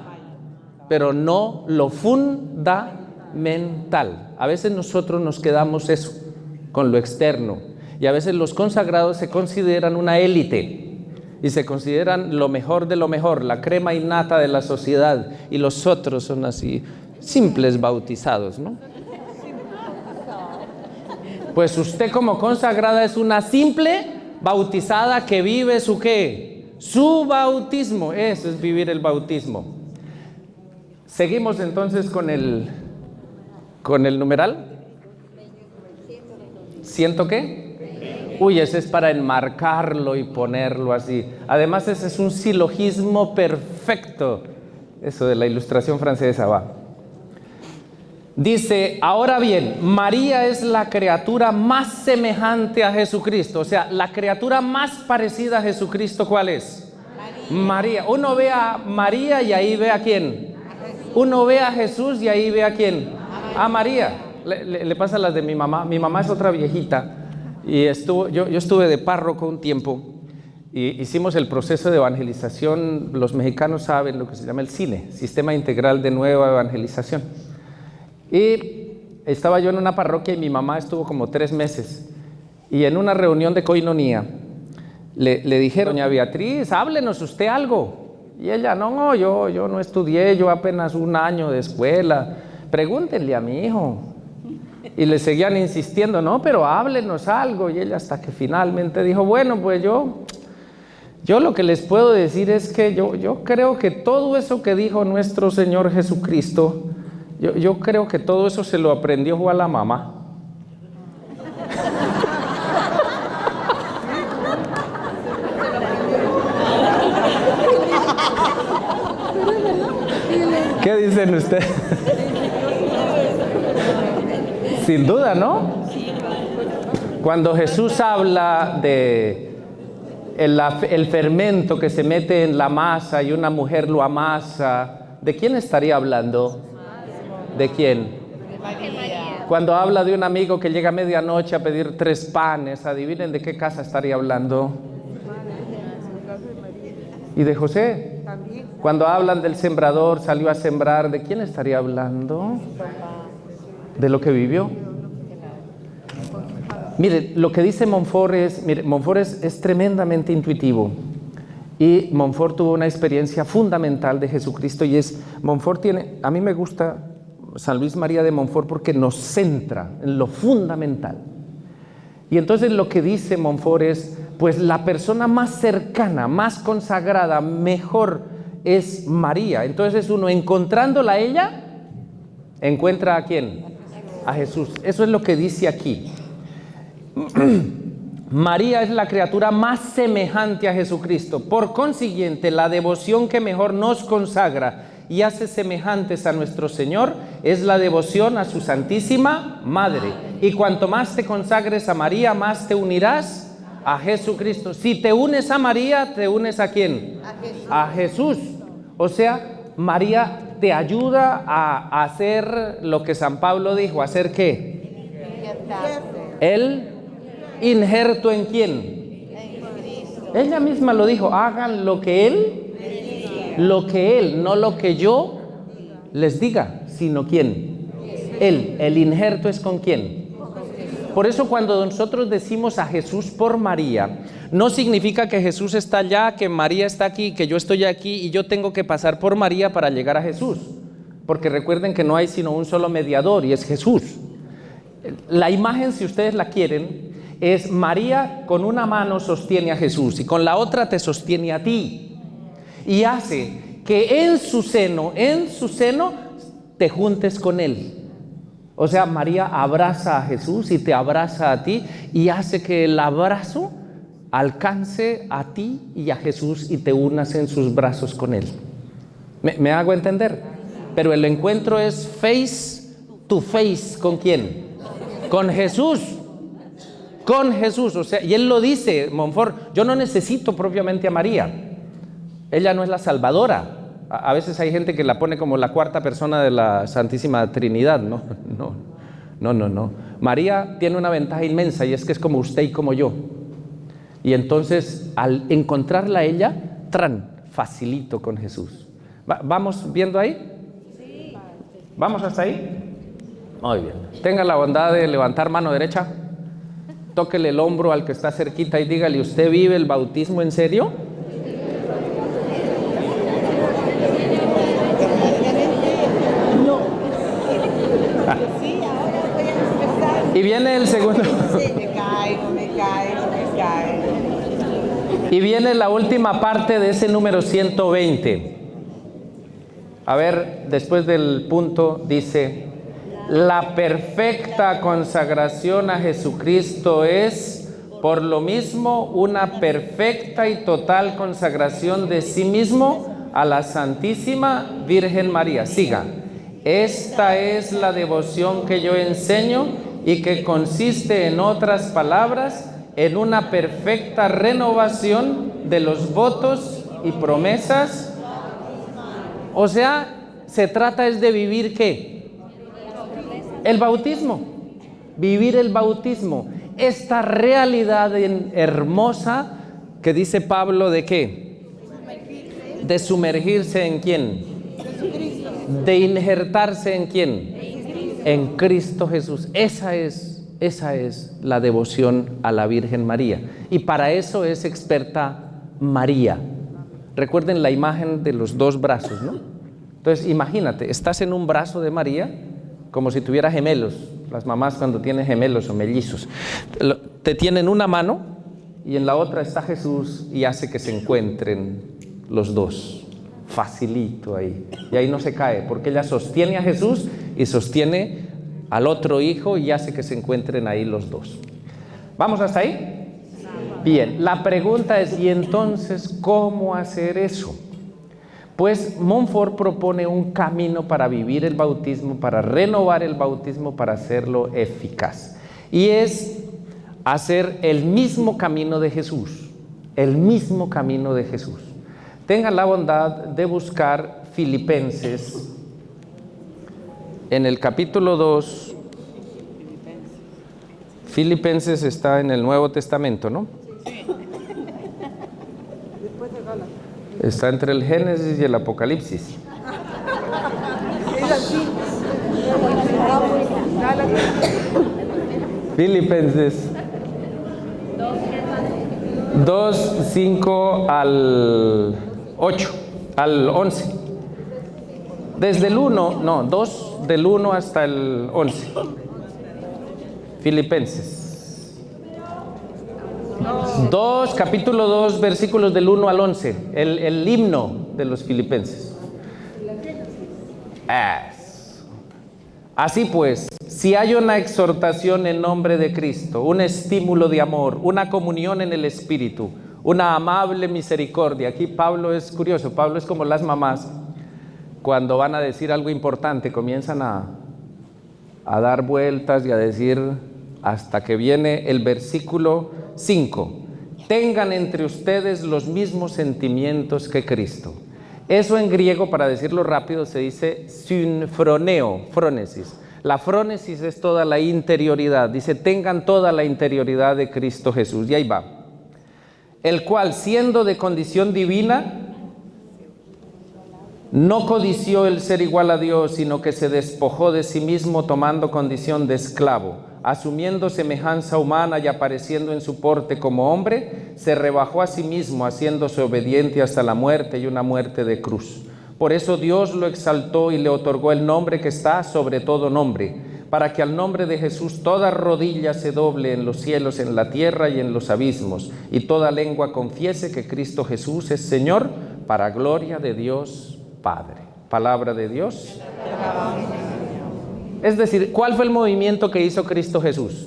pero no lo fundamental. A veces nosotros nos quedamos eso, con lo externo, y a veces los consagrados se consideran una élite y se consideran lo mejor de lo mejor, la crema innata de la sociedad, y los otros son así, simples bautizados, ¿no? Pues usted como consagrada es una simple bautizada que vive su ¿qué? Su bautismo. Eso es vivir el bautismo. Seguimos entonces con el numeral. ¿Ciento qué? Uy, ese es para enmarcarlo y ponerlo así. Además, ese es un silogismo perfecto. Eso de la Ilustración francesa va. Dice, ahora bien, María es la criatura más semejante a Jesucristo. O sea, la criatura más parecida a Jesucristo, ¿cuál es? María. Uno ve a María y ahí ve a ¿quién? Uno ve a Jesús y ahí ve a ¿quién? A María. Le pasa a las de mi mamá. Mi mamá es otra viejita. Y yo estuve de párroco un tiempo. Y hicimos el proceso de evangelización. Los mexicanos saben lo que se llama el SINE, Sistema Integral de Nueva Evangelización. Y estaba yo en una parroquia y mi mamá estuvo como 3 meses. Y en una reunión de coinonía le dijeron, doña Beatriz, háblenos usted algo. Y ella, no, yo no estudié, yo apenas 1 año de escuela. Pregúntenle a mi hijo. Y le seguían insistiendo, no, pero háblenos algo. Y ella hasta que finalmente dijo, bueno, pues yo lo que les puedo decir es que yo creo que todo eso que dijo nuestro Señor Jesucristo, yo creo que todo eso se lo aprendió a la mamá. ¿Qué dicen ustedes? Sin duda, ¿no? Cuando Jesús habla de el fermento que se mete en la masa y una mujer lo amasa, ¿de quién estaría hablando? ¿De quién? Cuando habla de un amigo que llega a medianoche a pedir 3 panes, adivinen de qué casa estaría hablando. ¿Y de José? Cuando hablan del sembrador, salió a sembrar, ¿de quién estaría hablando? De lo que vivió. Mire, lo que dice Montfort es tremendamente intuitivo. Y Montfort tuvo una experiencia fundamental de Jesucristo y es, a mí me gusta San Luis María de Montfort porque nos centra en lo fundamental. Y entonces lo que dice Montfort es, pues la persona más cercana, más consagrada, mejor es María. Entonces uno encontrándola a ella, encuentra ¿a quién? A Jesús. Eso es lo que dice aquí. María es la criatura más semejante a Jesucristo. Por consiguiente, la devoción que mejor nos consagra y hace semejantes a nuestro Señor es la devoción a su Santísima Madre. Y cuanto más te consagres a María, más te unirás a Jesucristo. Si te unes a María, ¿te unes a quién? A Jesús. O sea, María te ayuda a hacer lo que San Pablo dijo. ¿Hacer qué? El injerto en quién. Ella misma lo dijo, hagan lo que Él, no lo que yo les diga, sino quién. Él. El injerto es con quién. Por eso cuando nosotros decimos a Jesús por María, no significa que Jesús está allá, que María está aquí, que yo estoy aquí y yo tengo que pasar por María para llegar a Jesús. Porque recuerden que no hay sino un solo mediador y es Jesús. La imagen, si ustedes la quieren, es María con una mano sostiene a Jesús y con la otra te sostiene a ti. Y hace que en su seno te juntes con Él. O sea, María abraza a Jesús y te abraza a ti y hace que el abrazo alcance a ti y a Jesús y te unas en sus brazos con Él. ¿Me hago entender? Pero el encuentro es face to face. ¿Con quién? Con Jesús. Con Jesús. O sea, y él lo dice, Montfort, yo no necesito propiamente a María. Ella no es la salvadora. A veces hay gente que la pone como la cuarta persona de la Santísima Trinidad. No. María tiene una ventaja inmensa y es que es como usted y como yo. Y entonces, al encontrarla a ella, facilito con Jesús. ¿Vamos viendo ahí? Sí. ¿Vamos hasta ahí? Muy bien. Tenga la bondad de levantar mano derecha. Tóquele el hombro al que está cerquita y dígale, ¿usted vive el bautismo en serio? No. Sí, ahora voy a empezar. Y viene el segundo. Me caigo. Y viene la última parte de ese número 120. A ver, después del punto dice, la perfecta consagración a Jesucristo es, por lo mismo, una perfecta y total consagración de sí mismo a la Santísima Virgen María. Siga. Esta es la devoción que yo enseño y que consiste, en otras palabras, en una perfecta renovación de los votos y promesas. O sea, se trata es de vivir ¿qué? El bautismo. Vivir el bautismo. Esta realidad hermosa que dice Pablo de ¿qué? De sumergirse en ¿quién? De injertarse en ¿quién? En Cristo Jesús. Esa es la devoción a la Virgen María. Y para eso es experta María. Recuerden la imagen de los dos brazos, ¿no? Entonces, imagínate, estás en un brazo de María como si tuviera gemelos. Las mamás cuando tienen gemelos o mellizos, te tienen una mano y en la otra está Jesús y hace que se encuentren los dos. Facilito ahí. Y ahí no se cae, porque ella sostiene a Jesús y sostiene al otro hijo y hace que se encuentren ahí los dos. ¿Vamos hasta ahí? Bien, la pregunta es, ¿y entonces cómo hacer eso? Pues Montfort propone un camino para vivir el bautismo, para renovar el bautismo, para hacerlo eficaz. Y es hacer el mismo camino de Jesús, el mismo camino de Jesús. Tengan la bondad de buscar Filipenses en el capítulo 2. Filipenses está en el Nuevo Testamento, ¿no? Está entre el Génesis y el Apocalipsis. Filipenses 2, 5 al 8, al 11. Desde el 1, no, 2 del 1 hasta el 11. Filipenses. 2, capítulo 2, versículos del 1 al 11. El himno de los filipenses. Así pues, si hay una exhortación en nombre de Cristo, un estímulo de amor, una comunión en el Espíritu, una amable misericordia. Aquí Pablo es curioso, Pablo es como las mamás. Cuando van a decir algo importante, comienzan a dar vueltas y a decir hasta que viene el versículo 5. Tengan entre ustedes los mismos sentimientos que Cristo. Eso en griego, para decirlo rápido, se dice synfroneo, frónesis. La frónesis es toda la interioridad. Dice, tengan toda la interioridad de Cristo Jesús. Y ahí va. El cual, siendo de condición divina, no codició el ser igual a Dios, sino que se despojó de sí mismo tomando condición de esclavo. Asumiendo semejanza humana y apareciendo en su porte como hombre, se rebajó a sí mismo, haciéndose obediente hasta la muerte y una muerte de cruz. Por eso Dios lo exaltó y le otorgó el nombre que está sobre todo nombre, para que al nombre de Jesús toda rodilla se doble en los cielos, en la tierra y en los abismos, y toda lengua confiese que Cristo Jesús es Señor, para gloria de Dios Padre. Palabra de Dios. Es decir, ¿cuál fue el movimiento que hizo Cristo Jesús?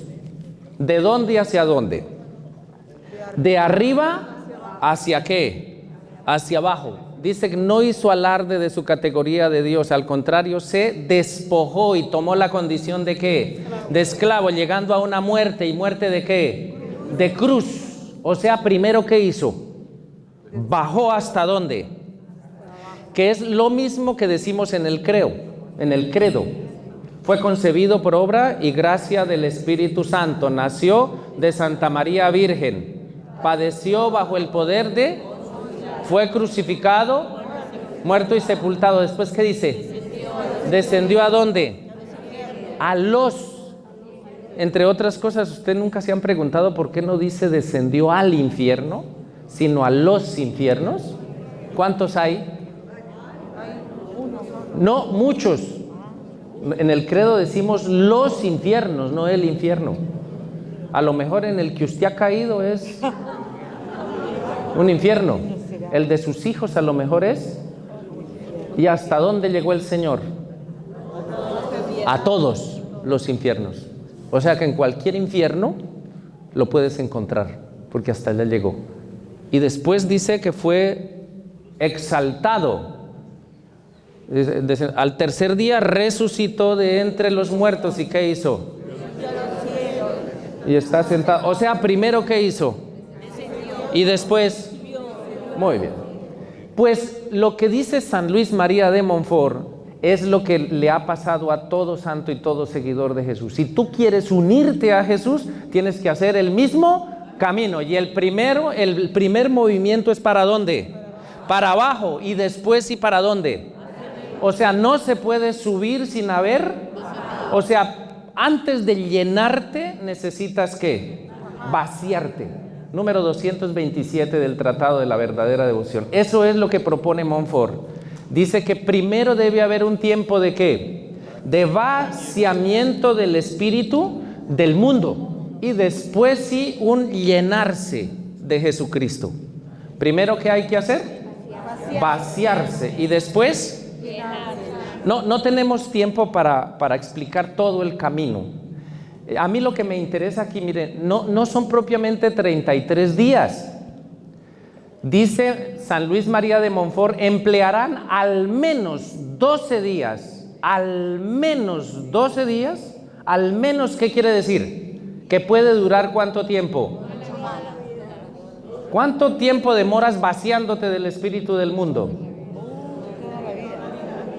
¿De dónde hacia dónde? ¿De arriba hacia qué? Hacia abajo. Dice que no hizo alarde de su categoría de Dios, al contrario, se despojó y tomó la condición de ¿qué? De esclavo, llegando a una muerte. ¿Y muerte de qué? De cruz. O sea, primero, ¿qué hizo? Bajó hasta dónde? Que es lo mismo que decimos en el credo. Fue concebido por obra y gracia del Espíritu Santo. Nació de Santa María Virgen. Padeció bajo el poder de... Fue crucificado, muerto y sepultado. Después, ¿qué dice? ¿Descendió a dónde? A los... Entre otras cosas, ¿ustedes nunca se han preguntado por qué no dice descendió al infierno, sino a los infiernos? ¿Cuántos hay? No, muchos. En el credo decimos los infiernos, no el infierno. A lo mejor en el que usted ha caído es un infierno. El de sus hijos a lo mejor es. ¿Y hasta dónde llegó el Señor? A todos los infiernos. O sea que en cualquier infierno lo puedes encontrar, porque hasta él llegó. Y después dice que fue exaltado. Al tercer día resucitó de entre los muertos. ¿Y qué hizo? Y está sentado. O sea, primero, ¿qué hizo? Y después, muy bien. Pues lo que dice San Luis María de Montfort es lo que le ha pasado a todo santo y todo seguidor de Jesús. Si tú quieres unirte a Jesús, tienes que hacer el mismo camino. Y el primer movimiento es ¿para dónde? Para abajo. Y después, ¿y para dónde? O sea, no se puede subir sin haber. O sea, antes de llenarte, necesitas ¿qué? Vaciarte. Número 227 del Tratado de la Verdadera Devoción. Eso es lo que propone Montfort. Dice que primero debe haber un tiempo de ¿qué? De vaciamiento del espíritu del mundo. Y después sí un llenarse de Jesucristo. Primero, ¿qué hay que hacer? Vaciarse. Y después... No tenemos tiempo para explicar todo el camino. A mí lo que me interesa aquí, miren, no son propiamente 33 días. Dice San Luis María de Montfort, emplearán al menos 12 días. Al menos 12 días. Al menos, ¿qué quiere decir? Que puede durar ¿cuánto tiempo? ¿Cuánto tiempo demoras vaciándote del espíritu del mundo?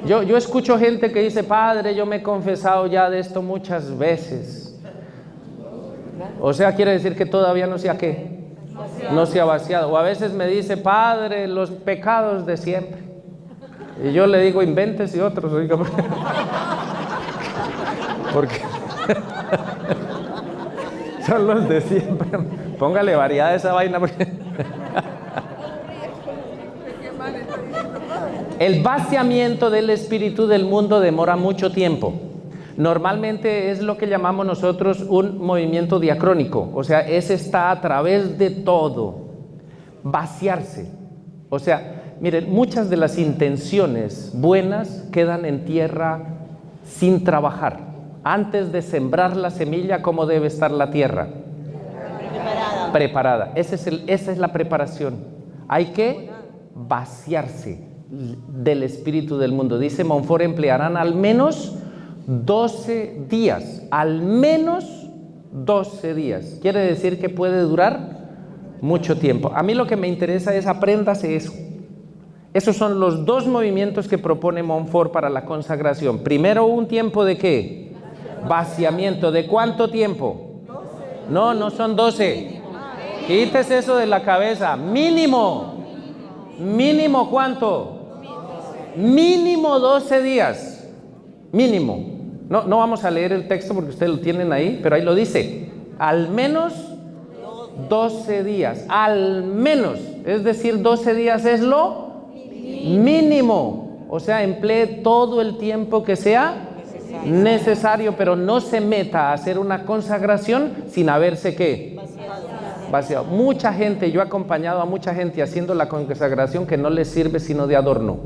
Yo escucho gente que dice, Padre, yo me he confesado ya de esto muchas veces. O sea, quiere decir que todavía no sea ¿qué? No se ha vaciado. O a veces me dice, Padre, los pecados de siempre. Y yo le digo, invéntese otros. Oiga, porque son los de siempre. Póngale variedad a esa vaina. Porque El vaciamiento del espíritu del mundo demora mucho tiempo. Normalmente es lo que llamamos nosotros un movimiento diacrónico, o sea, ese está a través de todo. Vaciarse. O sea, miren, muchas de las intenciones buenas quedan en tierra sin trabajar. Antes de sembrar la semilla, ¿cómo debe estar la tierra? Preparada. Esa es la preparación. Hay que vaciarse del espíritu del mundo. Dice Montfort, emplearán al menos 12 días. Al menos 12 días. Quiere decir que puede durar mucho tiempo. A mí lo que me interesa es apréndase eso. Esos son los dos movimientos que propone Montfort para la consagración. Primero, un tiempo de ¿qué? Vaciamiento. ¿De cuánto tiempo? No, no son 12. Quítese eso de la cabeza. Mínimo. ¿Mínimo cuánto? Mínimo 12 días. Mínimo. No vamos a leer el texto porque ustedes lo tienen ahí, pero ahí lo dice. Al menos 12 días. Al menos. Es decir, 12 días es lo mínimo. O sea, emplee todo el tiempo que sea necesario, pero no se meta a hacer una consagración sin haberse ¿qué? Vaciado. Mucha gente, yo he acompañado a mucha gente haciendo la consagración que no les sirve sino de adorno,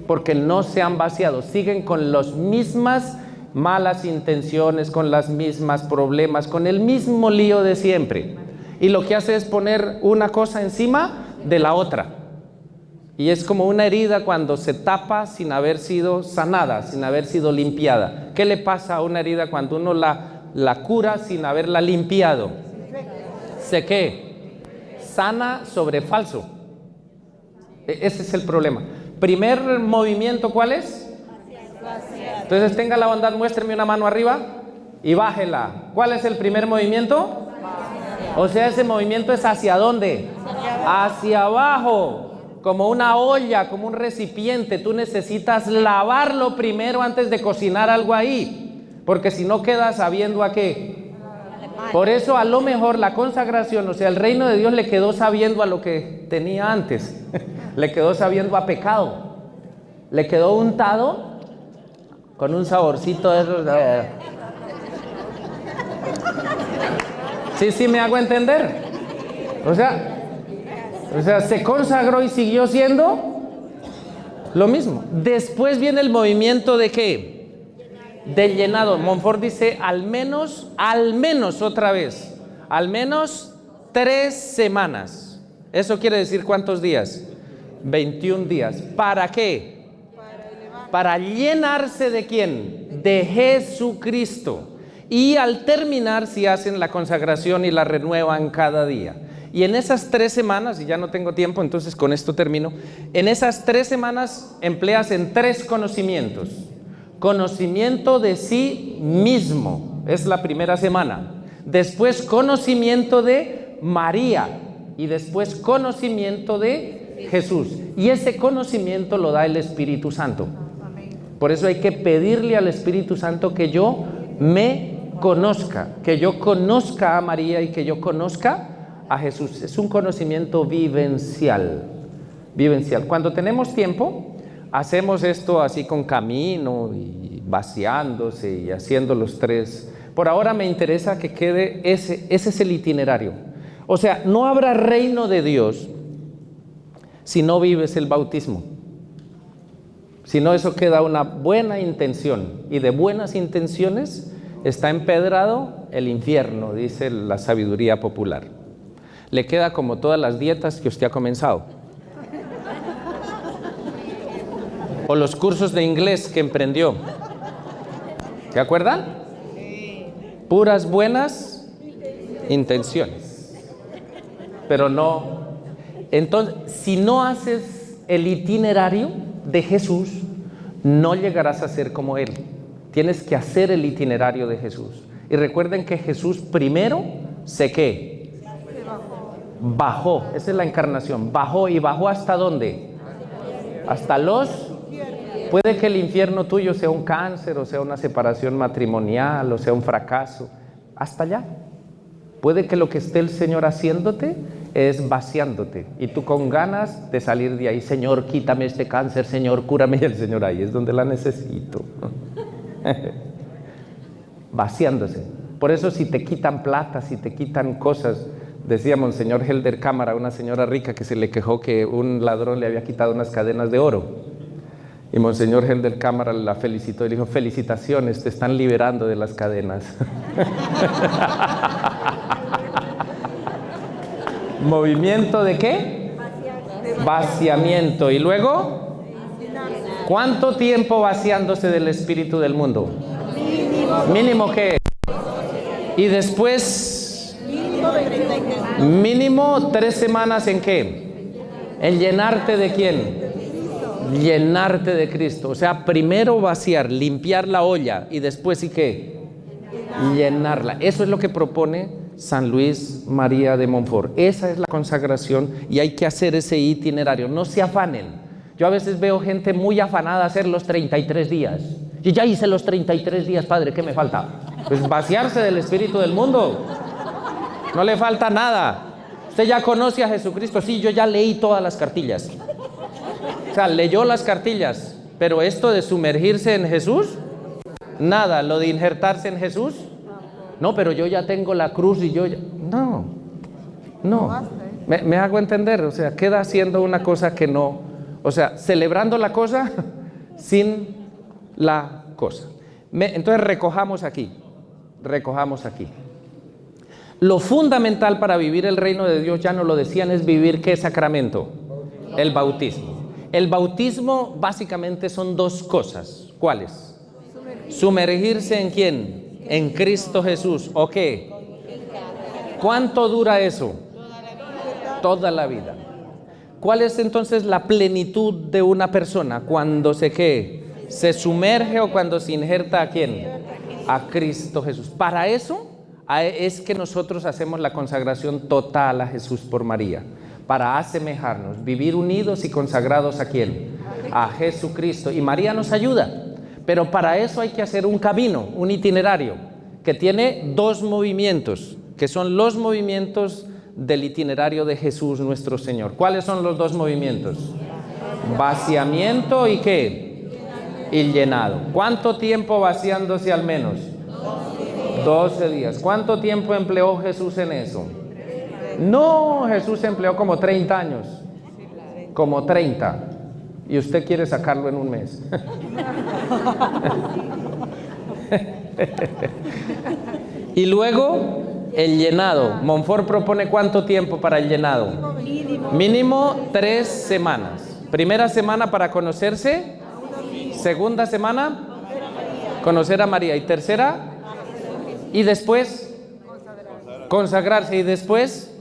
porque no se han vaciado, siguen con las mismas malas intenciones, con las mismas problemas, con el mismo lío de siempre, y lo que hace es poner una cosa encima de la otra, y es como una herida cuando se tapa sin haber sido sanada, sin haber sido limpiada. ¿Qué le pasa a una herida cuando uno la cura sin haberla limpiado? ¿Se qué? Sana sobre falso. Ese es el problema. Primer movimiento, ¿cuál es? Entonces tenga la bondad, muéstreme una mano arriba y bájela. ¿Cuál es el primer movimiento? O sea, ese movimiento es ¿hacia dónde? Hacia abajo, como una olla, como un recipiente. Tú necesitas lavarlo primero antes de cocinar algo ahí, porque si no queda sabiendo a qué. Por eso a lo mejor la consagración, o sea, el reino de Dios le quedó sabiendo a lo que tenía antes. Le quedó sabiendo a pecado. Le quedó untado con un saborcito de esos. Sí, me hago entender. O sea, se consagró y siguió siendo lo mismo. Después viene el movimiento de ¿qué? De llenado. Montfort dice al menos otra vez, al menos 3 semanas. Eso quiere decir ¿cuántos días? 21 días. ¿Para qué? Para llenarse ¿de quién? De Jesucristo. Y al terminar, si hacen la consagración y la renuevan cada día. Y en esas 3 semanas, y ya no tengo tiempo, entonces con esto termino. En esas 3 semanas empleas en 3 conocimientos. Conocimiento de sí mismo, es la primera semana. Después conocimiento de María y después conocimiento de Jesús. Y ese conocimiento lo da el Espíritu Santo. Por eso hay que pedirle al Espíritu Santo que yo me conozca, que yo conozca a María y que yo conozca a Jesús. Es un conocimiento vivencial. Cuando tenemos tiempo, hacemos esto así con camino y vaciándose y haciendo los 3. Por ahora me interesa que quede ese es el itinerario. O sea, no habrá reino de Dios si no vives el bautismo. Si no, eso queda una buena intención. Y de buenas intenciones está empedrado el infierno, dice la sabiduría popular. Le queda como todas las dietas que usted ha comenzado. O los cursos de inglés que emprendió. ¿Se acuerdan? Puras buenas intenciones. Pero no. Entonces, si no haces el itinerario de Jesús, no llegarás a ser como Él. Tienes que hacer el itinerario de Jesús. Y recuerden que Jesús primero ¿qué? Bajó. Esa es la encarnación. Bajó. ¿Y bajó hasta dónde? Hasta los... Puede que el infierno tuyo sea un cáncer, o sea una separación matrimonial, o sea un fracaso. Hasta allá. Puede que lo que esté el Señor haciéndote es vaciándote. Y tú con ganas de salir de ahí, Señor, quítame este cáncer, Señor, cúrame. Y el Señor, ahí es donde la necesito. Vaciándose. Por eso si te quitan plata, si te quitan cosas, decía Monseñor Helder Cámara, una señora rica que se le quejó que un ladrón le había quitado unas cadenas de oro. Y Monseñor Helder Cámara la felicitó y le dijo, felicitaciones, te están liberando de las cadenas. ¿Movimiento de qué? Vaciamiento. ¿Y luego? ¿Cuánto tiempo vaciándose del espíritu del mundo? ¿Mínimo qué? Y después, mínimo 3 semanas ¿en qué? ¿En llenarte de quién? Llenarte de Cristo. O sea, primero vaciar, limpiar la olla y después ¿y qué? Llenarla. Eso es lo que propone San Luis María de Montfort. Esa es la consagración y hay que hacer ese itinerario. No se afanen. Yo a veces veo gente muy afanada a hacer los 33 días. Y ya hice los 33 días, padre, ¿qué me falta? Pues vaciarse del espíritu del mundo. No le falta nada. Usted ya conoce a Jesucristo. Sí, yo ya leí todas las cartillas. O sea, leyó las cartillas. Pero esto de sumergirse en Jesús, nada. Lo de injertarse en Jesús, no, pero yo ya tengo la cruz y yo ya... No. Me hago entender. O sea, queda haciendo una cosa que no... O sea, celebrando la cosa sin la cosa. Entonces recojamos aquí. Lo fundamental para vivir el reino de Dios, ya nos lo decían, es vivir ¿qué sacramento? El bautismo. El bautismo básicamente son 2 cosas. ¿Cuáles? Sumergirse ¿en quién? En Cristo Jesús. ¿O qué? ¿Cuánto dura eso? Toda la vida. ¿Cuál es entonces la plenitud de una persona? Cuando se sumerge o cuando se injerta ¿a quién? A Cristo Jesús. Para eso es que nosotros hacemos la consagración total a Jesús por María, para asemejarnos, vivir unidos y consagrados ¿a quién? A Jesucristo. Y María nos ayuda, pero para eso hay que hacer un camino, un itinerario, que tiene 2 movimientos, que son los movimientos del itinerario de Jesús nuestro Señor. ¿Cuáles son los 2 movimientos? Vaciamiento y ¿qué? Y llenado. ¿Cuánto tiempo vaciándose al menos? 12 días. ¿Cuánto tiempo empleó Jesús en eso? No, Jesús empleó como 30 años. Como 30. Y usted quiere sacarlo en un mes. Y luego el llenado. Montfort propone ¿cuánto tiempo para el llenado? Mínimo 3 semanas. Primera semana para conocerse. Segunda semana, conocer a María. Y tercera, y después, consagrarse. Y después,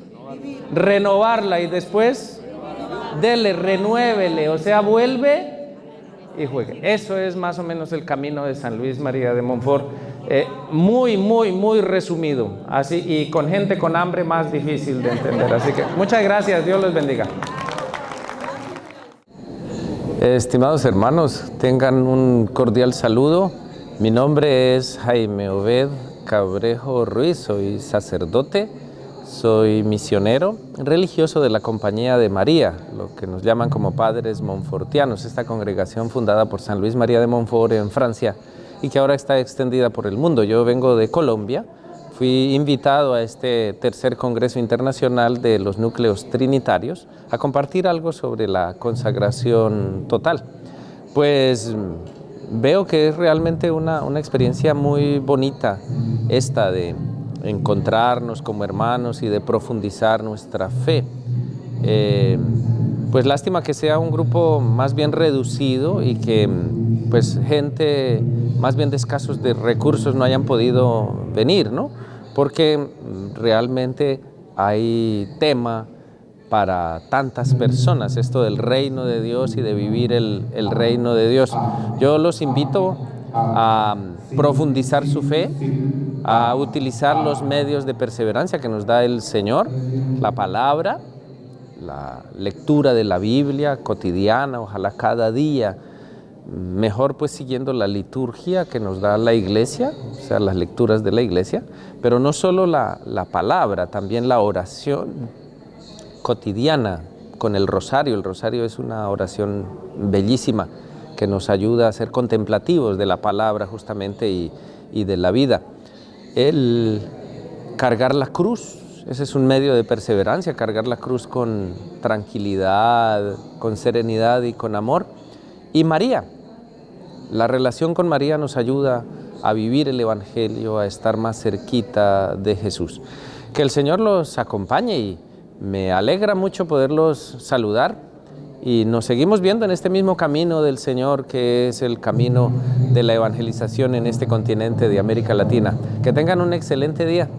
renovarla. Y después, dele, renuévele. O sea, vuelve y juegue. Eso es más o menos el camino de San Luis María de Montfort. Muy resumido. Así, y con gente con hambre más difícil de entender. Así que muchas gracias. Dios los bendiga. Estimados hermanos, tengan un cordial saludo. Mi nombre es Jaime Obed Cabrejo Ruiz, soy sacerdote, soy misionero religioso de la Compañía de María, lo que nos llaman como padres monfortianos, esta congregación fundada por San Luis María de Montfort en Francia y que ahora está extendida por el mundo. Yo vengo de Colombia, fui invitado a este 3er Congreso Internacional de los Núcleos Trinitarios a compartir algo sobre la consagración total. Pues veo que es realmente una experiencia muy bonita esta de encontrarnos como hermanos y de profundizar nuestra fe. Pues lástima que sea un grupo más bien reducido y que pues gente más bien de escasos de recursos no hayan podido venir, ¿no? Porque realmente hay tema para tantas personas, esto del reino de Dios y de vivir el reino de Dios. Yo los invito a profundizar su fe, a utilizar los medios de perseverancia que nos da el Señor, la palabra, la lectura de la Biblia cotidiana, ojalá cada día, mejor pues siguiendo la liturgia que nos da la Iglesia, o sea, las lecturas de la Iglesia, pero no solo la palabra, también la oración cotidiana con el rosario. El rosario es una oración bellísima que nos ayuda a ser contemplativos de la palabra justamente y de la vida. El cargar la cruz, ese es un medio de perseverancia, cargar la cruz con tranquilidad, con serenidad y con amor. Y María, la relación con María nos ayuda a vivir el Evangelio, a estar más cerquita de Jesús. Que el Señor los acompañe y me alegra mucho poderlos saludar y nos seguimos viendo en este mismo camino del Señor, que es el camino de la evangelización en este continente de América Latina. Que tengan un excelente día.